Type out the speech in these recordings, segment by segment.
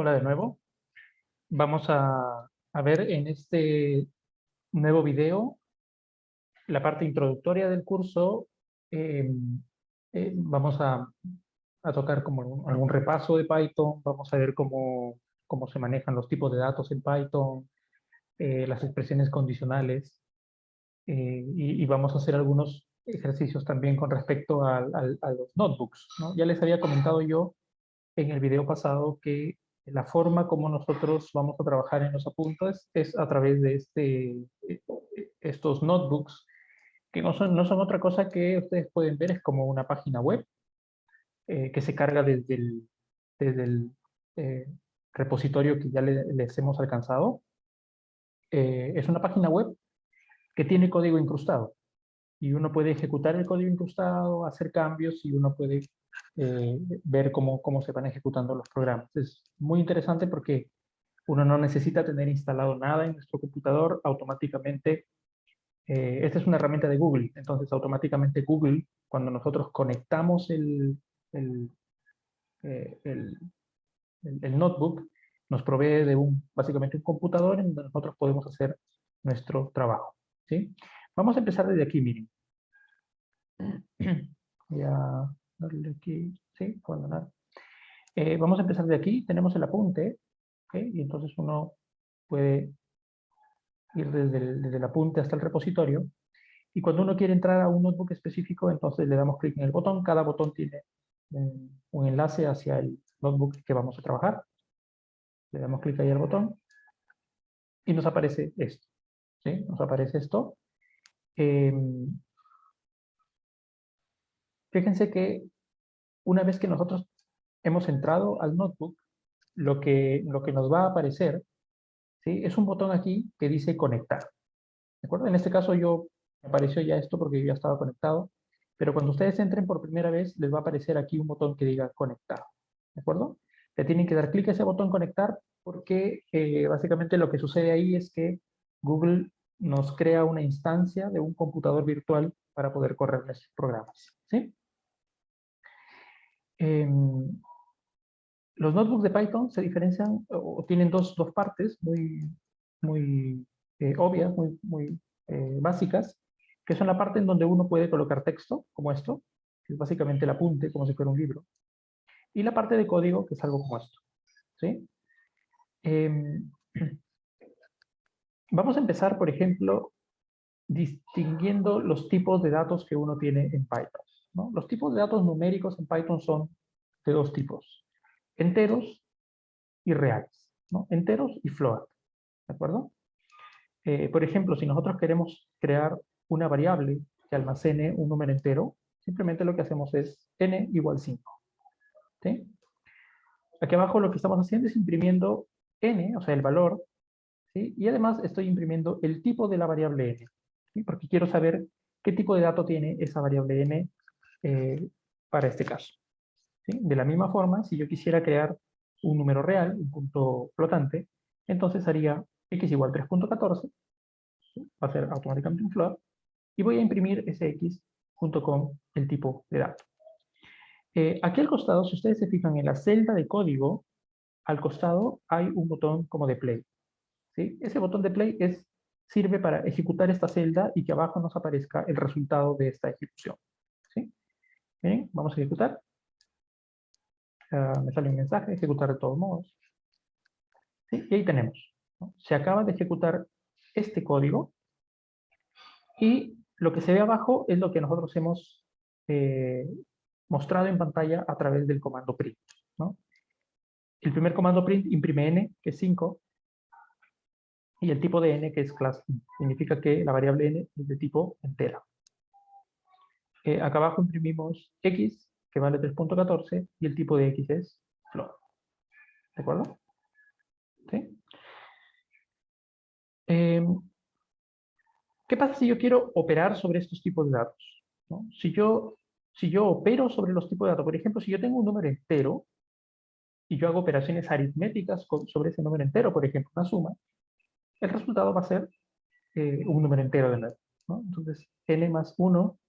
Hola de nuevo. Vamos a ver en este nuevo video la parte introductoria del curso. eh, Vamos a tocar como algún repaso de Python. Vamos a ver cómo se manejan los tipos de datos en Python, las expresiones condicionales, y vamos a hacer algunos ejercicios también con respecto a los notebooks, ¿no? Ya les había comentado yo en el video pasado que la forma como nosotros vamos a trabajar en los apuntes es a través de estos notebooks, que no son otra cosa que ustedes pueden ver, es como una página web que se carga desde el eh, repositorio que ya les hemos alcanzado. Es una página web que tiene código incrustado y uno puede ejecutar el código incrustado, hacer cambios y uno puede ver cómo se van ejecutando los programas. Es muy interesante porque uno no necesita tener instalado nada en nuestro computador. Automáticamente, esta es una herramienta de Google, entonces automáticamente Google, cuando nosotros conectamos el, eh, el- el notebook, nos provee de básicamente un computador en donde nosotros podemos hacer nuestro trabajo, ¿sí? Vamos a empezar desde aquí, miren. Voy a darle aquí, ¿sí? Abandonar. Vamos a empezar de aquí. Tenemos el apunte, ¿ok? Y entonces uno puede ir desde el apunte hasta el repositorio. Y cuando uno quiere entrar a un notebook específico, entonces le damos clic en el botón. Cada botón tiene un enlace hacia el notebook que vamos a trabajar. Le damos clic ahí al botón y nos aparece esto, ¿sí? Nos aparece esto. Eh, Fíjense que una vez que nosotros hemos entrado al notebook, lo que nos va a aparecer, ¿sí? Es un botón aquí que dice conectar. ¿De acuerdo? En este caso me apareció ya esto porque yo ya estaba conectado, pero cuando ustedes entren por primera vez, les va a aparecer aquí un botón que diga conectar. ¿De acuerdo? Le tienen que dar clic a ese botón conectar porque básicamente lo que sucede ahí es que Google nos crea una instancia de un computador virtual para poder correr nuestros programas, ¿sí? Los notebooks de Python se diferencian o tienen dos partes muy obvias, muy básicas, que son la parte en donde uno puede colocar texto, como esto, que es básicamente el apunte, como si fuera un libro, y la parte de código, que es algo como esto, ¿sí? Vamos a empezar, por ejemplo, distinguiendo los tipos de datos que uno tiene en Python, ¿no? Los tipos de datos numéricos en Python son de dos tipos: enteros y reales, ¿no? Enteros y float, ¿de acuerdo? Por ejemplo, si nosotros queremos crear una variable que almacene un número entero, simplemente lo que hacemos es n igual 5, ¿sí? Aquí abajo lo que estamos haciendo es imprimiendo n, o sea, el valor, ¿sí? Y además estoy imprimiendo el tipo de la variable n, ¿sí? Porque quiero saber qué tipo de dato tiene esa variable n para este caso, ¿sí? De la misma forma, si yo quisiera crear un número real, un punto flotante, entonces haría x igual 3.14, ¿sí? Va a ser automáticamente un float, y voy a imprimir ese x junto con el tipo de dato. Aquí al costado, si ustedes se fijan en la celda de código, al costado hay un botón como de play, ¿sí? Ese botón de play sirve para ejecutar esta celda y que abajo nos aparezca el resultado de esta ejecución, ¿sí? Miren, vamos a ejecutar. Me sale un mensaje, ejecutar de todos modos, ¿sí? Y ahí tenemos, ¿no? Se acaba de ejecutar este código y lo que se ve abajo es lo que nosotros hemos mostrado en pantalla a través del comando print, ¿no? El primer comando print imprime n, que es 5, y el tipo de n, que es class int. Significa que la variable n es de tipo entera. Acá abajo imprimimos x, que vale 3.14, y el tipo de x es float. ¿De acuerdo? ¿Sí? ¿Qué pasa si yo quiero operar sobre estos tipos de datos, ¿no? Si yo opero sobre los tipos de datos, por ejemplo, si yo tengo un número entero y yo hago operaciones aritméticas sobre ese número entero, por ejemplo, una suma, el resultado va a ser un número entero de nuevo, ¿no? Entonces, n más 1,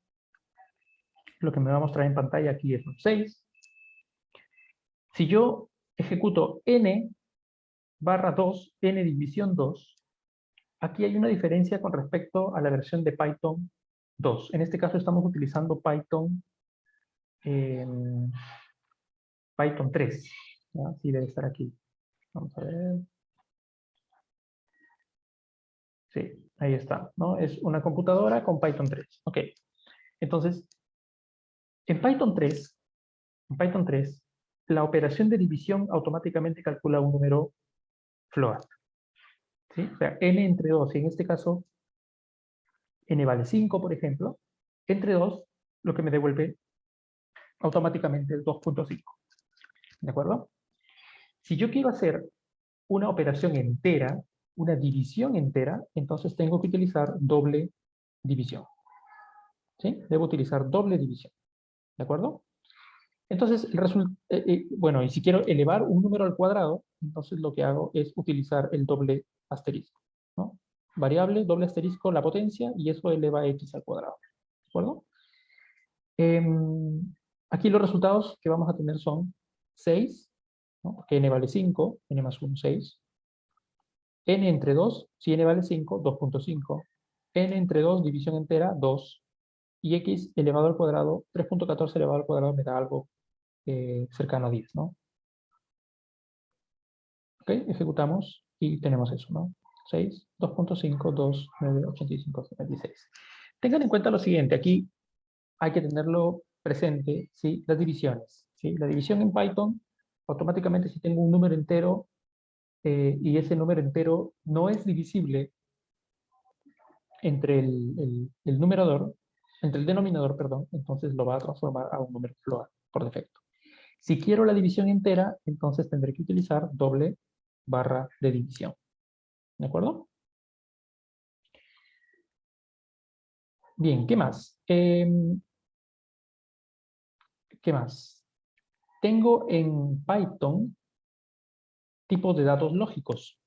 lo que me va a mostrar en pantalla aquí es un 6. Si yo ejecuto n barra 2, n división 2, aquí hay una diferencia con respecto a la versión de Python 2. En este caso estamos utilizando Python 3. ¿Ya? Sí, debe estar aquí. Vamos a ver. Sí, ahí está, ¿no? Es una computadora con Python 3. Ok. Entonces, en Python 3, la operación de división automáticamente calcula un número float. ¿Sí? O sea, n entre 2, y en este caso, n vale 5, por ejemplo, entre 2, lo que me devuelve automáticamente es 2.5. ¿De acuerdo? Si yo quiero hacer una operación entera, una división entera, entonces tengo que utilizar doble división. ¿Sí? Debo utilizar doble división. ¿De acuerdo? Entonces, bueno, y si quiero elevar un número al cuadrado, entonces lo que hago es utilizar el doble asterisco, ¿no? Variable, doble asterisco, la potencia, y eso eleva x al cuadrado. ¿De acuerdo? Aquí los resultados que vamos a tener son 6, ¿no? Porque n vale 5, n más 1, 6. N entre 2, si n vale 5, 2.5. N entre 2, división entera, 2. Y x elevado al cuadrado, 3.14 elevado al cuadrado me da algo cercano a 10, ¿no? Ok, ejecutamos y tenemos eso, ¿no? 6, 2.5, 2, 9, 85, 76. Tengan en cuenta lo siguiente, aquí hay que tenerlo presente, ¿sí? Las divisiones, ¿sí? La división en Python, automáticamente si tengo un número entero y ese número entero no es divisible entre el numerador, entre el denominador, perdón, entonces lo va a transformar a un número float por defecto. Si quiero la división entera, entonces tendré que utilizar doble barra de división. ¿De acuerdo? Bien, ¿qué más? ¿Qué más? Tengo en Python tipos de datos lógicos.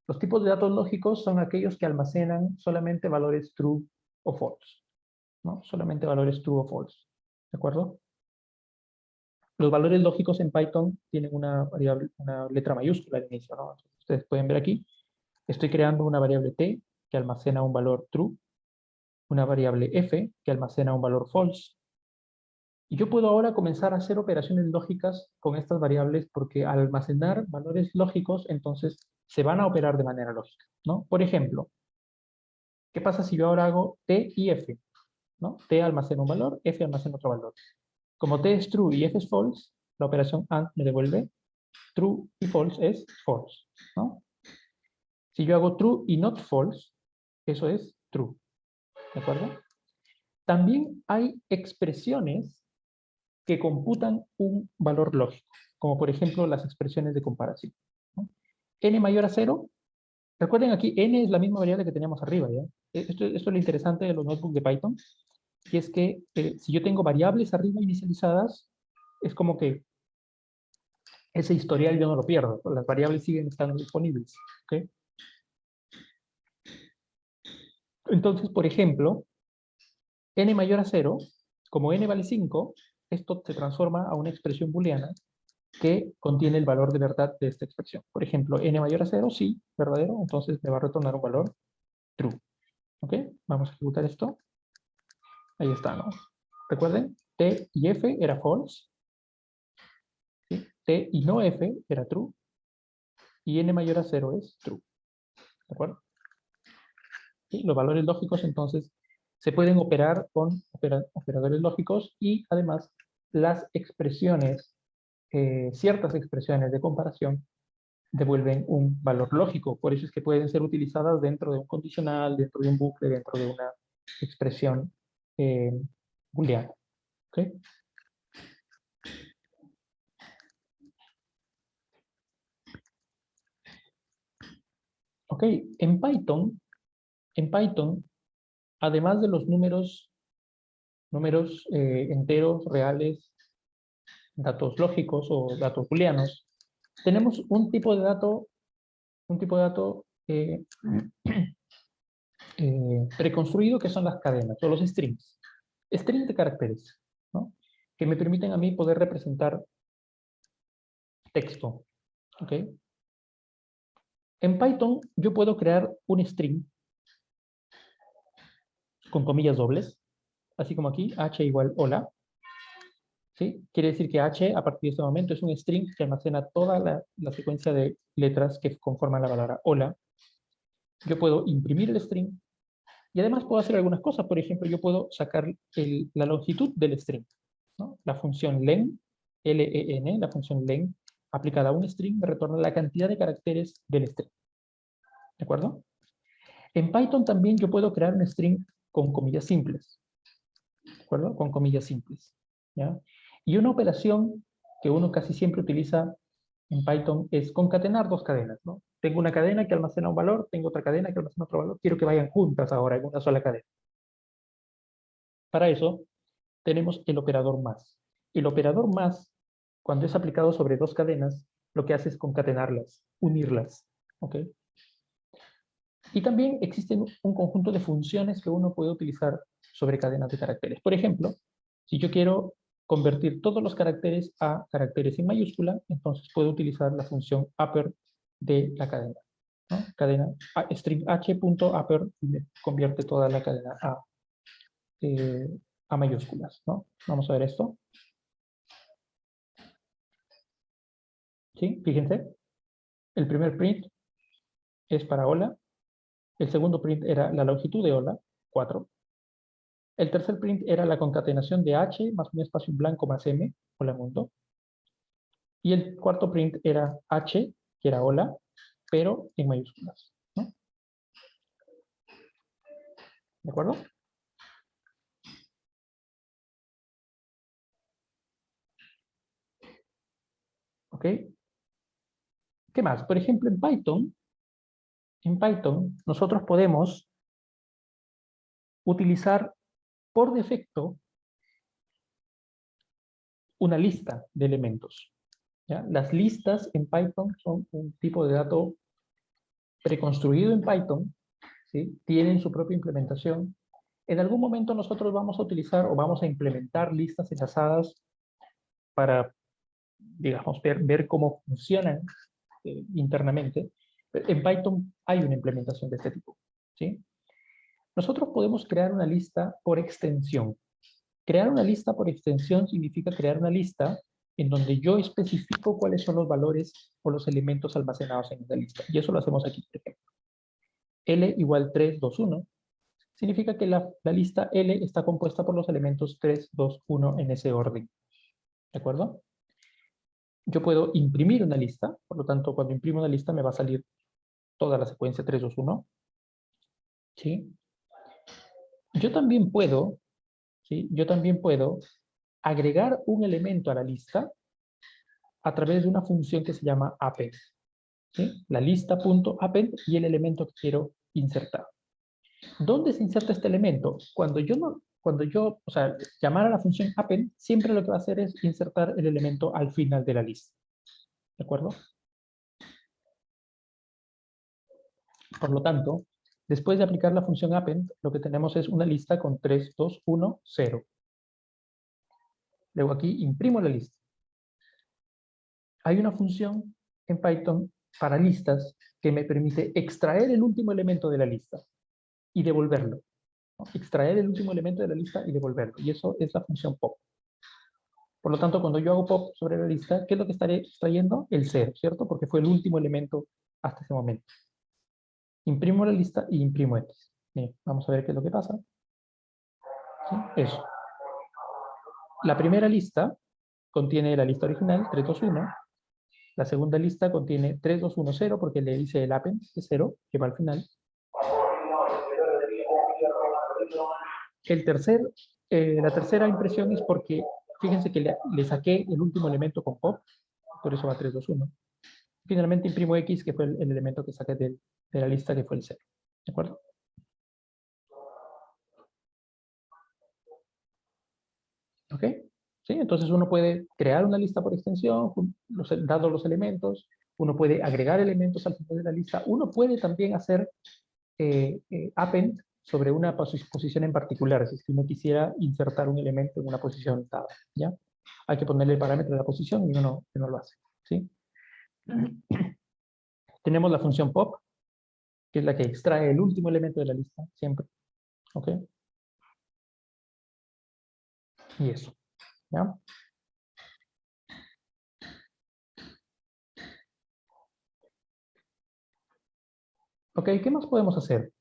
Los tipos de datos lógicos son aquellos que almacenan solamente valores true o false, ¿no? Solamente valores true o false. ¿De acuerdo? Los valores lógicos en Python tienen una variable, una letra mayúscula al inicio, ¿no? Ustedes pueden ver aquí, estoy creando una variable t que almacena un valor true, una variable f que almacena un valor false. Y yo puedo ahora comenzar a hacer operaciones lógicas con estas variables porque al almacenar valores lógicos, entonces se van a operar de manera lógica, ¿no? Por ejemplo, ¿qué pasa si yo ahora hago t y f? ¿No? T almacena un valor, f almacena otro valor. Como t es true y f es false, la operación AND me devuelve true y false es false, ¿no? Si yo hago true y not false, eso es true, ¿de acuerdo? También hay expresiones que computan un valor lógico, como por ejemplo las expresiones de comparación, ¿no? N mayor a 0, recuerden aquí, n es la misma variable que teníamos arriba, ¿ya? Esto es lo interesante de los notebooks de Python, y es que si yo tengo variables arriba inicializadas, es como que ese historial yo no lo pierdo, las variables siguen estando disponibles, ¿ok? Entonces, por ejemplo, n mayor a 0, como n vale 5, esto se transforma a una expresión booleana que contiene el valor de verdad de esta expresión. Por ejemplo, n mayor a 0, sí, verdadero, entonces me va a retornar un valor true. ¿Ok? Vamos a ejecutar esto. Ahí está, ¿no? Recuerden, t y f era false, ¿sí? T y no f era true, y n mayor a 0 es true. ¿De acuerdo? ¿Sí? Los valores lógicos, entonces, se pueden operar con operadores lógicos y, además, las expresiones, ciertas expresiones de comparación, devuelven un valor lógico. Por eso es que pueden ser utilizadas dentro de un condicional, dentro de un bucle, dentro de una expresión booleana. ¿Ok? Ok, en Python, además de los números enteros, reales, datos lógicos o datos booleanos, tenemos un tipo de dato preconstruido que son las cadenas o los strings. Strings de caracteres, ¿no? Que me permiten a mí poder representar texto. ¿Ok? En Python yo puedo crear un string con comillas dobles, así como aquí, h igual hola. ¿Sí? Quiere decir que h a partir de este momento es un string que almacena toda la secuencia de letras que conforman la palabra hola. Yo puedo imprimir el string y además puedo hacer algunas cosas. Por ejemplo, yo puedo sacar la longitud del string, ¿no? La función len, len, la función len, aplicada a un string, me retorna la cantidad de caracteres del string. ¿De acuerdo? En Python también yo puedo crear un string con comillas simples. ¿De acuerdo? Con comillas simples. ¿Ya? Y una operación que uno casi siempre utiliza en Python es concatenar dos cadenas, ¿no? Tengo una cadena que almacena un valor, tengo otra cadena que almacena otro valor, quiero que vayan juntas ahora en una sola cadena. Para eso tenemos el operador más. El operador más, cuando es aplicado sobre dos cadenas, lo que hace es concatenarlas, unirlas. ¿Ok? Y también existen un conjunto de funciones que uno puede utilizar sobre cadenas de caracteres. Por ejemplo, si yo quiero convertir todos los caracteres a caracteres en mayúscula, entonces puedo utilizar la función upper de la cadena, ¿no? Cadena string h.upper me convierte toda la cadena a mayúsculas, ¿no? Vamos a ver esto. ¿Sí? Fíjense, el primer print es para hola, el segundo print era la longitud de hola, 4. El tercer print era la concatenación de h más un espacio en blanco más m, hola mundo. Y el cuarto print era h, que era hola, pero en mayúsculas, ¿no? ¿De acuerdo? ¿Ok? ¿Qué más? Por ejemplo, en Python nosotros podemos utilizar por defecto una lista de elementos. ¿Ya? Las listas en Python son un tipo de dato preconstruido en Python, ¿sí? Tienen su propia implementación. En algún momento nosotros vamos a utilizar o vamos a implementar listas enlazadas para, digamos, ver cómo funcionan internamente. En Python hay una implementación de este tipo, ¿sí? Nosotros podemos crear una lista por extensión. Crear una lista por extensión significa crear una lista en donde yo especifico cuáles son los valores o los elementos almacenados en esa lista. Y eso lo hacemos aquí, por ejemplo. L igual 3, 2, 1. Significa que la lista L está compuesta por los elementos 3, 2, 1 en ese orden. ¿De acuerdo? Yo puedo imprimir una lista, por lo tanto, cuando imprimo una lista me va a salir toda la secuencia 3, 2, 1. ¿Sí? Yo también puedo, ¿sí? Yo también puedo agregar un elemento a la lista a través de una función que se llama append. ¿Sí? La lista.append y el elemento que quiero insertar. ¿Dónde se inserta este elemento? Cuando yo, o sea, llamar a la función append, siempre lo que va a hacer es insertar el elemento al final de la lista. ¿De acuerdo? Por lo tanto, después de aplicar la función append, lo que tenemos es una lista con 3, 2, 1, 0. Luego aquí imprimo la lista. Hay una función en Python para listas que me permite extraer el último elemento de la lista y devolverlo, ¿no? Extraer el último elemento de la lista y devolverlo. Y eso es la función pop. Por lo tanto, cuando yo hago pop sobre la lista, ¿qué es lo que estaré extrayendo? El 0, ¿cierto? Porque fue el último elemento hasta ese momento. Imprimo la lista y imprimo X. Bien, vamos a ver qué es lo que pasa. ¿Sí? Eso. La primera lista contiene la lista original, 3, 2, 1. La segunda lista contiene 3, 2, 1, 0, porque le hice el append de 0, que va al final. La tercera impresión es porque, fíjense que le saqué el último elemento con pop, por eso va 3, 2, 1. Finalmente imprimo X, que fue el elemento que saqué de la lista, que fue el 0. ¿De acuerdo? ¿Ok? ¿Sí? Entonces uno puede crear una lista por extensión, dados los elementos, uno puede agregar elementos al final de la lista, uno puede también hacer append sobre una posición en particular, si uno quisiera insertar un elemento en una posición dada, ¿ya? Hay que ponerle el parámetro de la posición y uno lo hace, ¿sí? Tenemos la función pop, que es la que extrae el último elemento de la lista, siempre. ¿Ok? Y eso. ¿Ya? Ok, ¿qué más podemos hacer?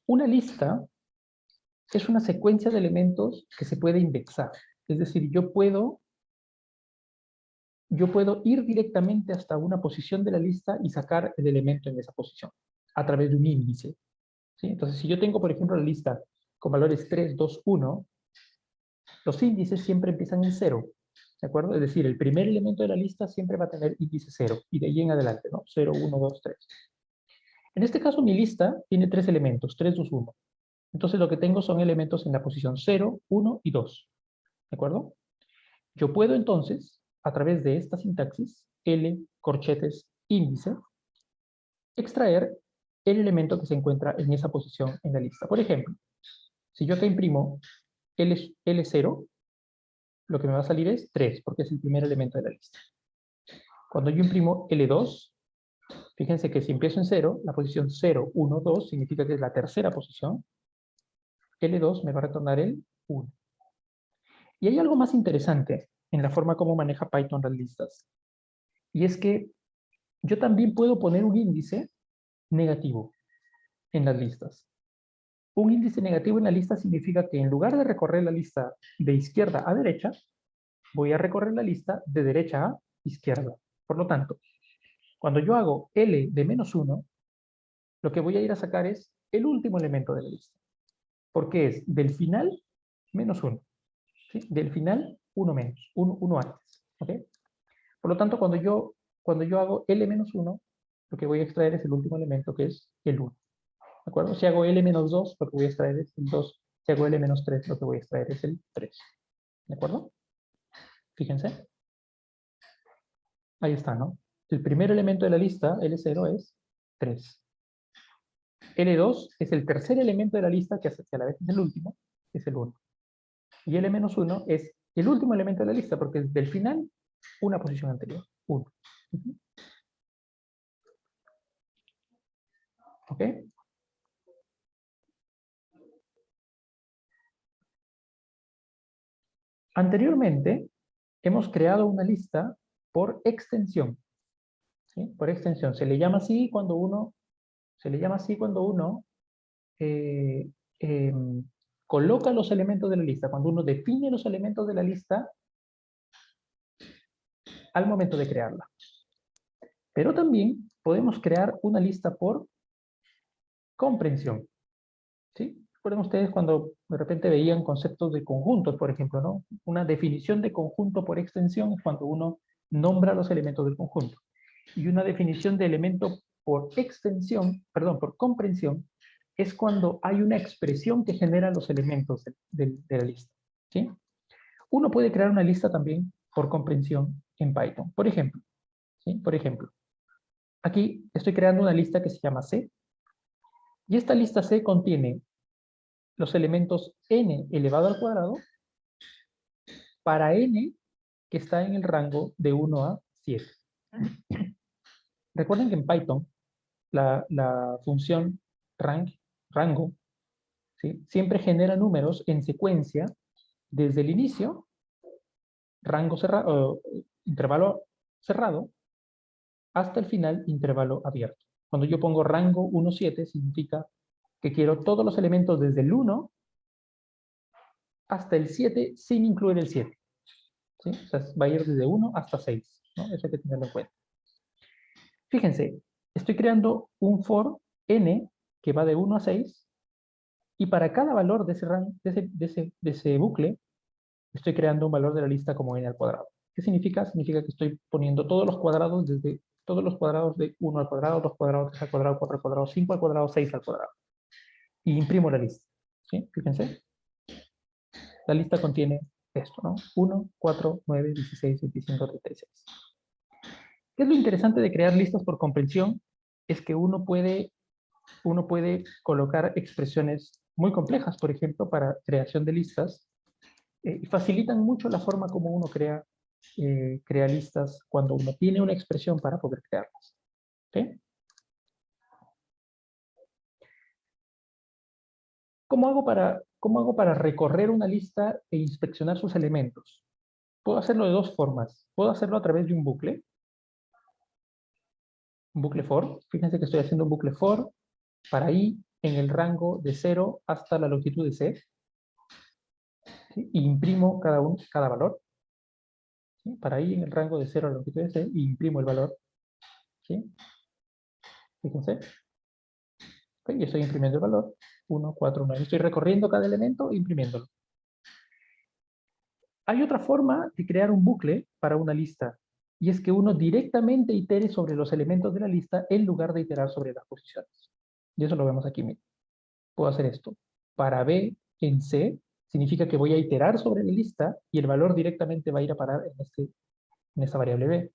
Una lista es una secuencia de elementos que se puede indexar. Es decir, yo puedo ir directamente hasta una posición de la lista y sacar el elemento en esa posición a través de un índice. ¿Sí? Entonces, si yo tengo, por ejemplo, la lista con valores 3, 2, 1, los índices siempre empiezan en 0. ¿De acuerdo? Es decir, el primer elemento de la lista siempre va a tener índice 0 y de ahí en adelante, ¿no? 0, 1, 2, 3. En este caso, mi lista tiene 3 elementos, 3, 2, 1. Entonces, lo que tengo son elementos en la posición 0, 1 y 2. ¿De acuerdo? Yo puedo entonces, a través de esta sintaxis, L, corchetes, índice, extraer el elemento que se encuentra en esa posición en la lista. Por ejemplo, si yo acá imprimo L0, lo que me va a salir es 3, porque es el primer elemento de la lista. Cuando yo imprimo L2, fíjense que si empiezo en 0, la posición 0, 1, 2 significa que es la tercera posición. L2 me va a retornar el 1. Y hay algo más interesante en la forma como maneja Python las listas. Y es que yo también puedo poner un índice negativo en las listas. Un índice negativo en la lista significa que en lugar de recorrer la lista de izquierda a derecha, voy a recorrer la lista de derecha a izquierda. Por lo tanto, cuando yo hago L de -1, lo que voy a ir a sacar es el último elemento de la lista. Porque es del final -1. ¿Sí? Del final 1 menos, 1 antes. ¿Okay? Por lo tanto, cuando yo hago L-1, lo que voy a extraer es el último elemento, que es el 1. ¿De acuerdo? Si hago L-2, lo que voy a extraer es el 2. Si hago L-3, lo que voy a extraer es el 3. ¿De acuerdo? Fíjense. Ahí está, ¿no? El primer elemento de la lista, L0, es 3. L2 es el tercer elemento de la lista, que a la vez es el último, es el 1. Y L-1 es el último elemento de la lista, porque es del final una posición anterior, 1. ¿Ok? Anteriormente, hemos creado una lista por extensión. ¿Sí? Por extensión. Se le llama así cuando uno, eh, eh, coloca los elementos de la lista, cuando uno define los elementos de la lista al momento de crearla. Pero también podemos crear una lista por comprensión. ¿Sí? Recuerden ustedes cuando de repente veían conceptos de conjuntos, por ejemplo, ¿no? Una definición de conjunto por extensión es cuando uno nombra los elementos del conjunto. Y una definición de elemento por extensión, perdón, por comprensión, es cuando hay una expresión que genera los elementos de la lista. ¿Sí? Uno puede crear una lista también por comprensión en Python. Por ejemplo, ¿sí? Por ejemplo, aquí estoy creando una lista que se llama C, y esta lista C contiene los elementos n elevado al cuadrado para n que está en el rango de 1 a 7. Recuerden que en Python la función rango, ¿sí? Siempre genera números en secuencia desde el inicio, rango cerrado, intervalo cerrado, hasta el final, intervalo abierto. Cuando yo pongo rango 1, 7, significa que quiero todos los elementos desde el 1 hasta el 7 sin incluir el 7. ¿Sí? O sea, va a ir desde 1 hasta 6. ¿No? Eso hay que tenerlo en cuenta. Fíjense, estoy creando un for n que va de 1 a 6 y para cada valor de ese bucle estoy creando un valor de la lista como n al cuadrado. ¿Qué significa? Significa que estoy poniendo todos los cuadrados de 1 al cuadrado, 2 cuadrados, 3 al cuadrado, 4 al cuadrado, 5 al cuadrado, 6 al cuadrado. Y imprimo la lista. ¿Sí? Fíjense. La lista contiene esto, ¿no? 1, 4, 9, 16, 25, 36. ¿Qué es lo interesante de crear listas por comprensión? Es que uno puede colocar expresiones muy complejas, por ejemplo, para creación de listas, y facilitan mucho la forma como uno crea listas cuando uno tiene una expresión para poder crearlas. ¿Ok? ¿Cómo hago para recorrer una lista e inspeccionar sus elementos? Puedo hacerlo de dos formas. Puedo hacerlo a través de un bucle for. Fíjense que estoy haciendo un bucle for para i en el rango de 0 hasta la longitud de c. ¿Sí? Y imprimo cada valor. ¿Sí? Para i en el rango de 0 a la longitud de c, y imprimo el valor. ¿Sí? Fíjense. ¿Ok? Y estoy imprimiendo el valor. 1, 4, 9. Estoy recorriendo cada elemento e imprimiéndolo. Hay otra forma de crear un bucle para una lista, y es que uno directamente itere sobre los elementos de la lista en lugar de iterar sobre las posiciones. Y eso lo vemos aquí mismo. Puedo hacer esto. Para B en C, significa que voy a iterar sobre la lista y el valor directamente va a ir a parar en esta variable B.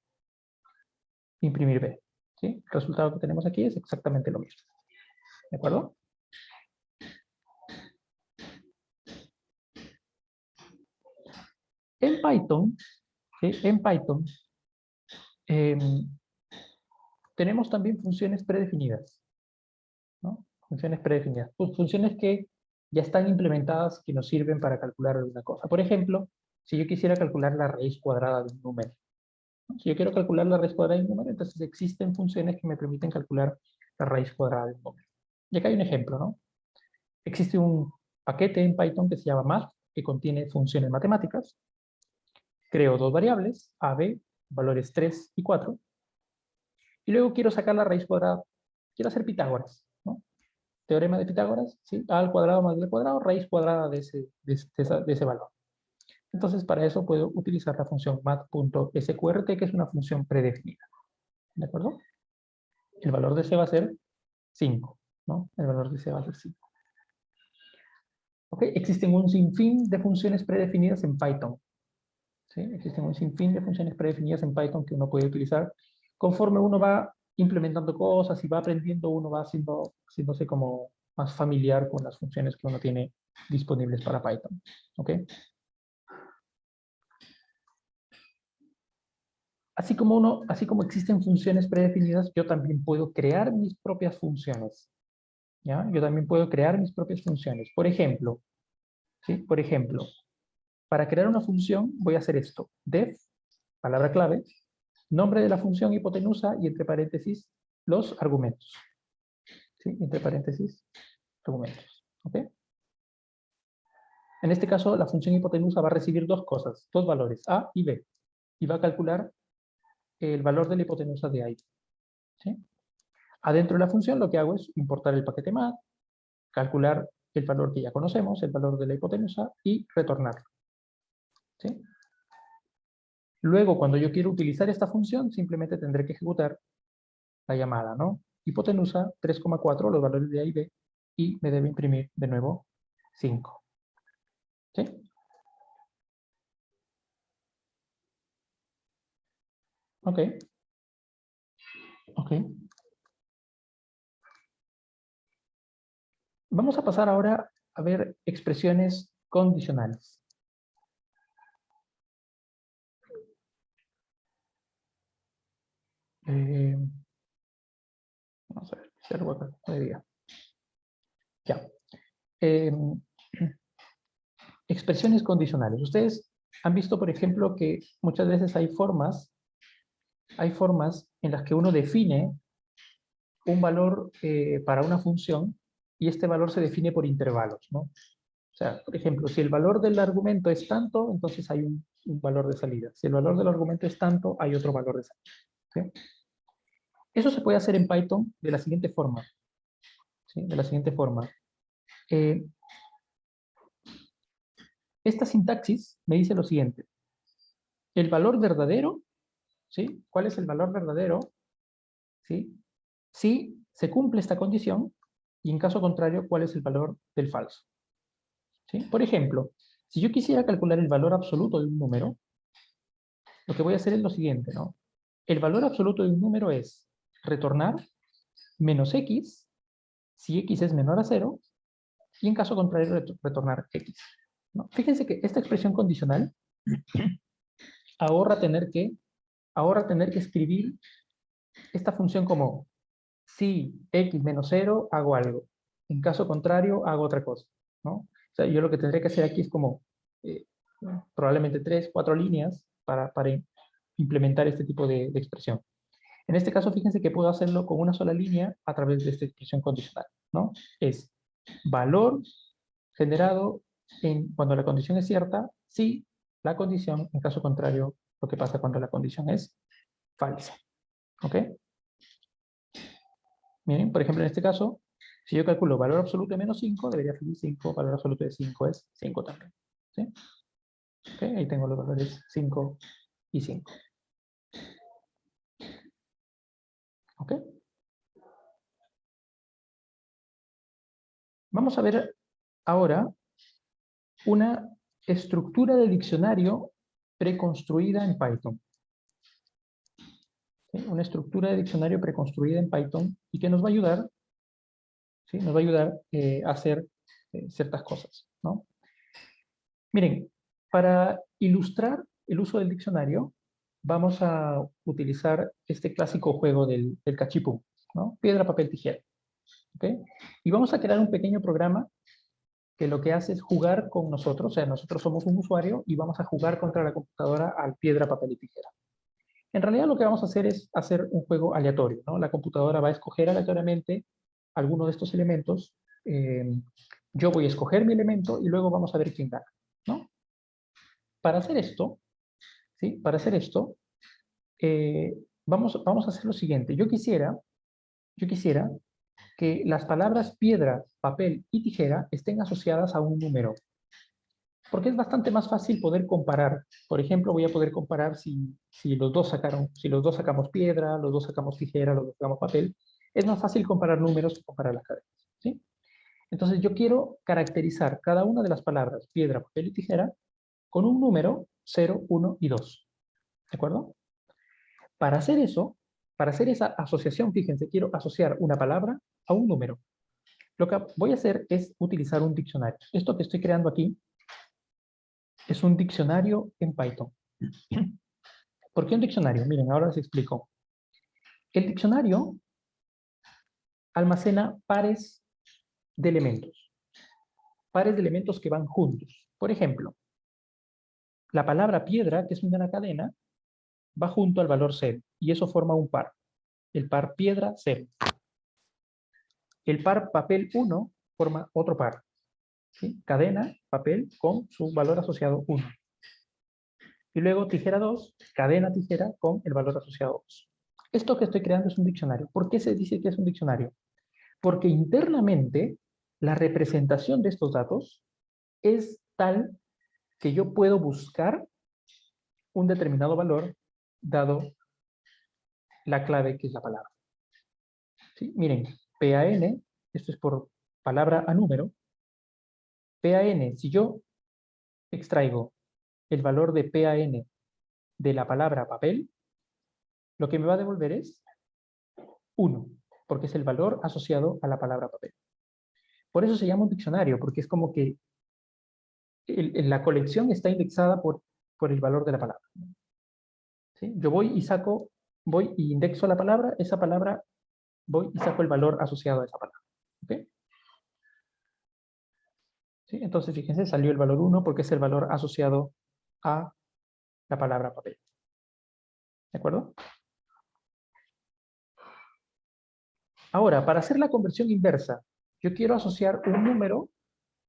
Imprimir B. ¿Sí? El resultado que tenemos aquí es exactamente lo mismo. ¿De acuerdo? En Python, ¿sí? Tenemos también funciones predefinidas, ¿no? Funciones predefinidas. Funciones que ya están implementadas, que nos sirven para calcular alguna cosa. Por ejemplo, si yo quisiera calcular la raíz cuadrada de un número, ¿no? Si yo quiero calcular la raíz cuadrada de un número, entonces existen funciones que me permiten calcular la raíz cuadrada de un número. Y acá hay un ejemplo, ¿no? Existe un paquete en Python que se llama math, que contiene funciones matemáticas. Creo dos variables, a, b, valores 3 y 4, y luego quiero sacar la raíz cuadrada. Quiero hacer Pitágoras, ¿no? Teorema de Pitágoras, ¿sí? A al cuadrado más b al cuadrado, raíz cuadrada de ese valor. Entonces, para eso puedo utilizar la función math.sqrt, que es una función predefinida. ¿De acuerdo? El valor de c va a ser 5, ¿no? El valor de c va a ser 5. ¿Ok? Existen un sinfín de funciones predefinidas en Python. ¿Sí? Existen un sinfín de funciones predefinidas en Python que uno puede utilizar. Conforme uno va implementando cosas y va aprendiendo, uno va haciéndose como más familiar con las funciones que uno tiene disponibles para Python. ¿Ok? Así como existen funciones predefinidas, yo también puedo crear mis propias funciones. ¿Ya? Yo también puedo crear mis propias funciones. Por ejemplo, ¿sí? Por ejemplo, para crear una función voy a hacer esto. Def, palabra clave, nombre de la función hipotenusa y entre paréntesis los argumentos. ¿Sí? Entre paréntesis, argumentos. ¿Ok? En este caso, la función hipotenusa va a recibir dos cosas, dos valores, A y B. Y va a calcular el valor de la hipotenusa de A y B. ¿Sí? Adentro de la función lo que hago es importar el paquete math, calcular el valor que ya conocemos, el valor de la hipotenusa, y retornarlo. ¿Sí? Luego, cuando yo quiero utilizar esta función, simplemente tendré que ejecutar la llamada, ¿no? Hipotenusa 3,4, los valores de A y B, y me debe imprimir de nuevo 5. ¿Sí? Ok. Ok. Vamos a pasar ahora a ver expresiones condicionales. Vamos a ver, si algo acá podría. Ya. Eh, expresiones condicionales. Ustedes han visto, por ejemplo, que muchas veces hay formas en las que uno define un valor para una función y este valor se define por intervalos, ¿no? O sea, por ejemplo, si el valor del argumento es tanto, entonces hay un valor de salida. Si el valor del argumento es tanto, hay otro valor de salida. ¿Sí? Eso se puede hacer en Python de la siguiente forma. ¿Sí? De la siguiente forma. Eh, esta sintaxis me dice lo siguiente. El valor verdadero, ¿sí? ¿Cuál es el valor verdadero? ¿Sí? Si se cumple esta condición, y en caso contrario, ¿cuál es el valor del falso? ¿Sí? Por ejemplo, si yo quisiera calcular el valor absoluto de un número, lo que voy a hacer es lo siguiente, ¿no? El valor absoluto de un número es retornar menos x, si x es menor a 0, y en caso contrario, retornar x. ¿No? Fíjense que esta expresión condicional ahorra tener que escribir esta función como si x menos 0, hago algo. En caso contrario, hago otra cosa, ¿no? O sea, yo lo que tendré que hacer aquí es como eh, probablemente 3, 4 líneas para implementar este tipo de expresión. En este caso, fíjense que puedo hacerlo con una sola línea a través de esta expresión condicional, ¿no? Es valor generado cuando la condición es cierta, si la condición, en caso contrario, lo que pasa cuando la condición es falsa. ¿Ok? Miren, por ejemplo, en este caso, si yo calculo valor absoluto de menos 5, debería salir 5, valor absoluto de 5 es 5 también. ¿Sí? ¿Ok? Ahí tengo los valores 5 y 5. ¿Ok? Vamos a ver ahora una estructura de diccionario preconstruida en Python. ¿Sí? Una estructura de diccionario preconstruida en Python y que nos va a ayudar, ¿sí? Nos va a ayudar a hacer ciertas cosas, ¿no? Miren, para ilustrar el uso del diccionario, vamos a utilizar este clásico juego del cachipún, ¿no? Piedra, papel, tijera. ¿Ok? Y vamos a crear un pequeño programa que lo que hace es jugar con nosotros, o sea, nosotros somos un usuario y vamos a jugar contra la computadora al piedra, papel y tijera. En realidad lo que vamos a hacer es hacer un juego aleatorio, ¿no? La computadora va a escoger aleatoriamente alguno de estos elementos, yo voy a escoger mi elemento y luego vamos a ver quién gana, ¿no? Para hacer esto, ¿sí? Para hacer esto, vamos a hacer lo siguiente. Yo quisiera que las palabras piedra, papel y tijera estén asociadas a un número. Porque es bastante más fácil poder comparar. Por ejemplo, voy a poder comparar si los dos sacamos piedra, los dos sacamos tijera, los dos sacamos papel. Es más fácil comparar números que comparar las cadenas, ¿sí? Entonces yo quiero caracterizar cada una de las palabras piedra, papel y tijera con un número 0, 1 y 2. ¿De acuerdo? Para hacer eso, para hacer esa asociación, fíjense, quiero asociar una palabra a un número. Lo que voy a hacer es utilizar un diccionario. Esto que estoy creando aquí es un diccionario en Python. ¿Por qué un diccionario? Miren, ahora les explico. El diccionario almacena pares de elementos. Pares de elementos que van juntos. Por ejemplo, la palabra piedra, que es una cadena, va junto al valor 0. Y eso forma un par. El par piedra 0. El par papel 1 forma otro par. ¿Sí? Cadena, papel, con su valor asociado 1. Y luego tijera 2, cadena tijera con el valor asociado 2. Esto que estoy creando es un diccionario. ¿Por qué se dice que es un diccionario? Porque internamente la representación de estos datos es tal que yo puedo buscar un determinado valor dado la clave que es la palabra. ¿Sí? Miren, PAN, esto es por palabra a número. PAN, si yo extraigo el valor de PAN de la palabra papel, lo que me va a devolver es 1, porque es el valor asociado a la palabra papel. Por eso se llama un diccionario, porque es como que la colección está indexada por el valor de la palabra. ¿Sí? Yo voy y indexo la palabra, esa palabra, voy y saco el valor asociado a esa palabra. ¿Okay? ¿Sí? Entonces, fíjense, salió el valor 1 porque es el valor asociado a la palabra papel. ¿De acuerdo? Ahora, para hacer la conversión inversa, yo quiero asociar un número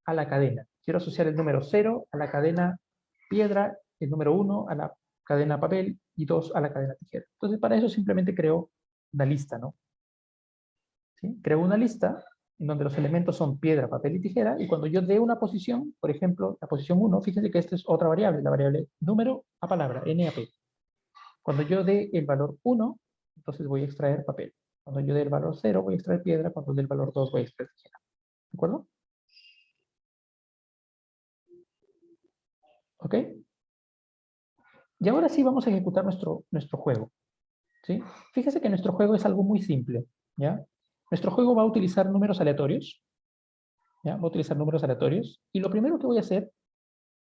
a la cadena. Quiero asociar el número 0 a la cadena piedra, el número 1 a la cadena papel y 2 a la cadena tijera. Entonces, para eso simplemente creo una lista, ¿no? ¿Sí? Creo una lista en donde los elementos son piedra, papel y tijera, y cuando yo dé una posición, por ejemplo, la posición 1, fíjense que esta es otra variable, la variable número a palabra, NAP. Cuando yo dé el valor 1, entonces voy a extraer papel. Cuando yo dé el valor 0, voy a extraer piedra. Cuando dé el valor 2, voy a extraer tijera. ¿De acuerdo? ¿Ok? Y ahora sí vamos a ejecutar nuestro juego. ¿Sí? Fíjese que nuestro juego es algo muy simple. ¿Ya? Nuestro juego va a utilizar números aleatorios. ¿Ya? Va a utilizar números aleatorios. Y lo primero que voy a hacer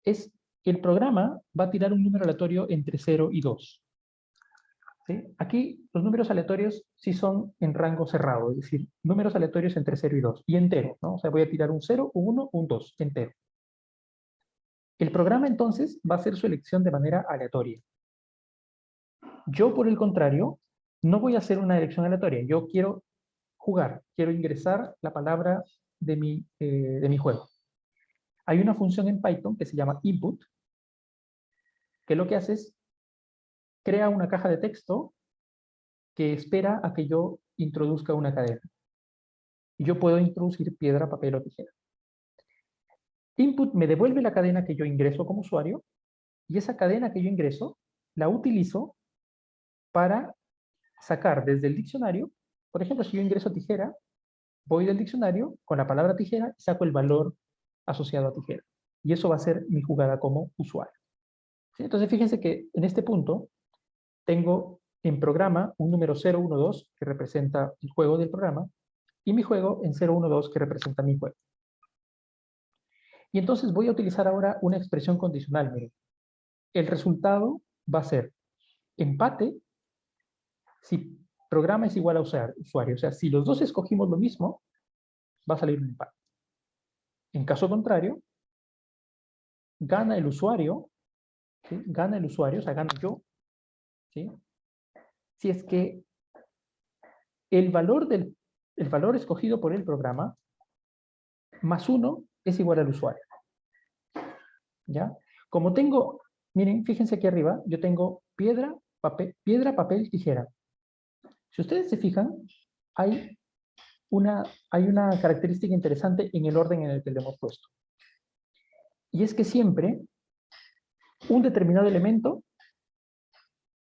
es, el programa va a tirar un número aleatorio entre 0 y 2. ¿Sí? Aquí los números aleatorios sí son en rango cerrado, es decir, números aleatorios entre 0 y 2, y entero, ¿no? O sea, voy a tirar un 0, un 1, un 2, entero. El programa entonces va a hacer su elección de manera aleatoria. Yo, por el contrario, no voy a hacer una elección aleatoria. Yo quiero jugar, quiero ingresar la palabra de mi juego. Hay una función en Python que se llama input, que lo que hace es crea una caja de texto que espera a que yo introduzca una cadena. Y yo puedo introducir piedra, papel o tijera. Input me devuelve la cadena que yo ingreso como usuario, y esa cadena que yo ingreso la utilizo para sacar desde el diccionario. Por ejemplo, si yo ingreso tijera, voy del diccionario con la palabra tijera y saco el valor asociado a tijera. Y eso va a ser mi jugada como usuario. ¿Sí? Entonces, fíjense que en este punto tengo en programa un número 012 que representa el juego del programa y mi juego en 012 que representa mi juego. Y entonces voy a utilizar ahora una expresión condicional. Miren. El resultado va a ser empate si programa es igual a usuario. O sea, si los dos escogimos lo mismo, va a salir un empate. En caso contrario, gana el usuario, ¿sí? Gana el usuario, o sea, gano yo, ¿sí? Si es que el valor escogido por el programa más 1 es igual al usuario. ¿Ya? Como tengo, miren, fíjense aquí arriba, yo tengo piedra, papel, tijera. Si ustedes se fijan, hay una característica interesante en el orden en el que le hemos puesto. Y es que siempre un determinado elemento,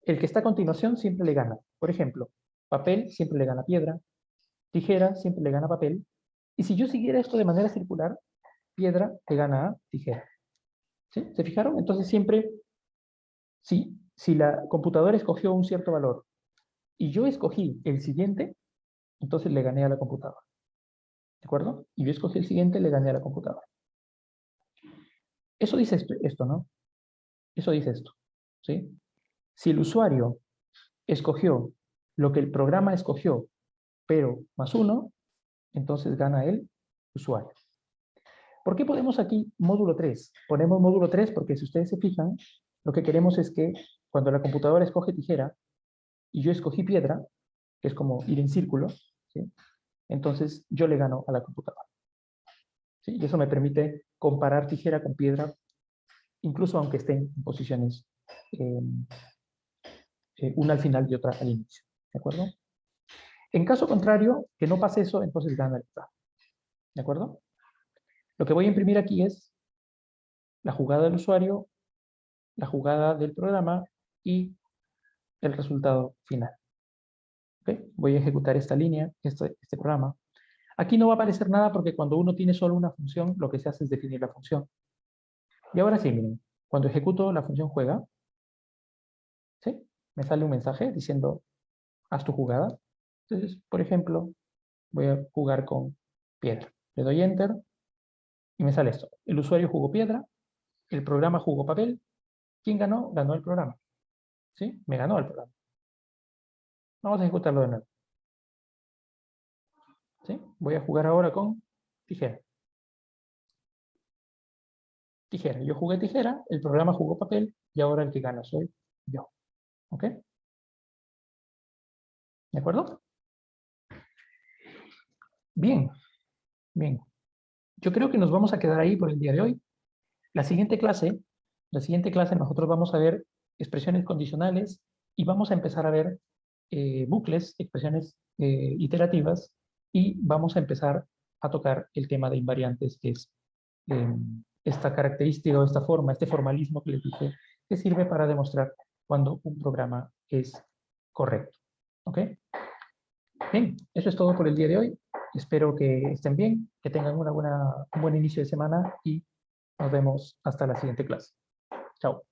el que está a continuación, siempre le gana. Por ejemplo, papel siempre le gana piedra, tijera siempre le gana papel. Y si yo siguiera esto de manera circular, piedra le gana a tijera. ¿Sí? ¿Se fijaron? Entonces siempre, si la computadora escogió un cierto valor y yo escogí el siguiente, entonces le gané a la computadora. ¿De acuerdo? Y yo escogí el siguiente, le gané a la computadora. Eso dice esto, ¿no? Eso dice esto. ¿Sí? Si el usuario escogió lo que el programa escogió, pero más 1, entonces gana el usuario. ¿Por qué ponemos aquí módulo 3? Ponemos módulo 3 porque si ustedes se fijan, lo que queremos es que cuando la computadora escoge tijera y yo escogí piedra, que es como ir en círculo, ¿sí? Entonces yo le gano a la computadora. ¿Sí? Y eso me permite comparar tijera con piedra, incluso aunque estén en posiciones una al final y otra al inicio. ¿De acuerdo? En caso contrario, que no pase eso, entonces gana el programa. ¿De acuerdo? Lo que voy a imprimir aquí es la jugada del usuario, la jugada del programa y el resultado final. ¿Okay? Voy a ejecutar esta línea, este programa. Aquí no va a aparecer nada porque cuando uno tiene solo una función, lo que se hace es definir la función. Y ahora sí, miren, cuando ejecuto la función juega, ¿sí? Me sale un mensaje diciendo, haz tu jugada. Entonces, por ejemplo, voy a jugar con piedra. Le doy Enter y me sale esto. El usuario jugó piedra, el programa jugó papel. ¿Quién ganó? Ganó el programa. ¿Sí? Me ganó el programa. Vamos a ejecutarlo de nuevo. ¿Sí? Voy a jugar ahora con tijera. Tijera. Yo jugué tijera, el programa jugó papel y ahora el que gana soy yo. ¿Ok? ¿De acuerdo? Bien, bien. Yo creo que nos vamos a quedar ahí por el día de hoy. La siguiente clase nosotros vamos a ver expresiones condicionales y vamos a empezar a ver bucles, expresiones iterativas, y vamos a empezar a tocar el tema de invariantes, que es esta característica o esta forma, este formalismo que les dije, que sirve para demostrar cuando un programa es correcto. ¿Ok? Bien, eso es todo por el día de hoy. Espero que estén bien, que tengan un buen inicio de semana y nos vemos hasta la siguiente clase. Chao.